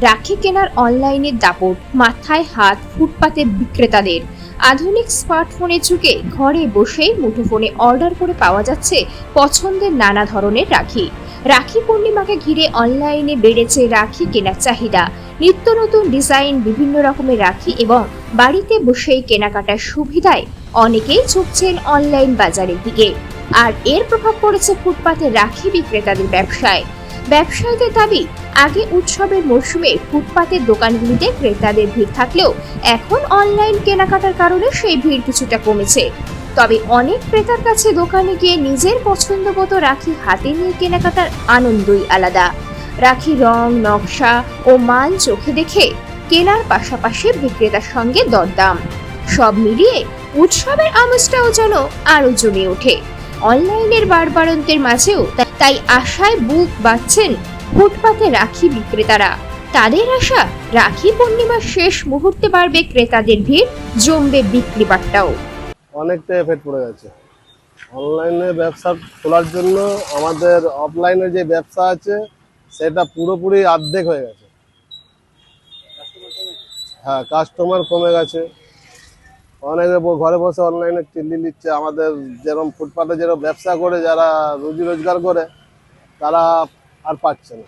রাখি কেনার অনলাইনের দাপট, মাথায় হাত ফুটপাতে বিক্রেতাদের। আধুনিক স্মার্টফোনের যুগে ঘরে বসেই মুঠোফোনে অর্ডার করে পাওয়া যাচ্ছে পছন্দের নানা ধরনের রাখি। রাখি পূর্ণিমাকে ঘিরে অনলাইনে বেড়েছে রাখি কেনার চাহিদা। নিত্য নতুন ডিজাইন, বিভিন্ন রকমের রাখি এবং বাড়িতে বসেই কেনাকাটার সুবিধায় অনেকেই ঝুঁকছেন অনলাইন বাজারের দিকে। আর এর প্রভাব পড়েছে ফুটপাতে রাখি বিক্রেতাদের ব্যবসায়। ব্যবসায়ীদের দাবি, আগে উৎসবের মরশুমে ফুটপাতের দোকানগুলিতে ক্রেতাদের ভিড় থাকলেও এখন অনলাইন কেনাকাটার কারণে সেই ভিড় কিছুটা কমেছে। তবে অনেক ক্রেতার কাছে দোকানে গিয়ে নিজের পছন্দ মতো রাখি হাতে নিয়ে কেনাকাটার আনন্দই আলাদা। রাখি রং, নকশা ও মান চোখে দেখে কেনার পাশাপাশি বিক্রেতার সঙ্গে দরদাম, সব মিলিয়ে উৎসবের আমেজটাও যেন আরো জমে ওঠে। অনলাইনের বাড়বাড়ন্তের মাঝেও তাই আশায় বুক বাঁধছেন ফুটপাতে রাখি বিক্রেতারা। তাদের আশা, রাখি পূর্ণিমার শেষ মুহূর্তে বাড়বে ক্রেতাদের ভিড়, জমবে বিক্রি বাট্টাও। অনেকটা এফেক্ট পড়ে গেছে। অনলাইনে ব্যবসা খোলার জন্য আমাদের অফলাইনে যে ব্যবসা আছে সেটা পুরোপুরি অর্ধেক হয়ে গেছে। হ্যাঁ, কাস্টমার কমে গেছে। অনেকে ঘরে বসে অনলাইনে টিল্লি নিচ্ছে। আমাদের যেরকম ফুটপাতে যেরকম ব্যবসা করে যারা রুজি রোজগার করে তারা আর পাচ্ছে না।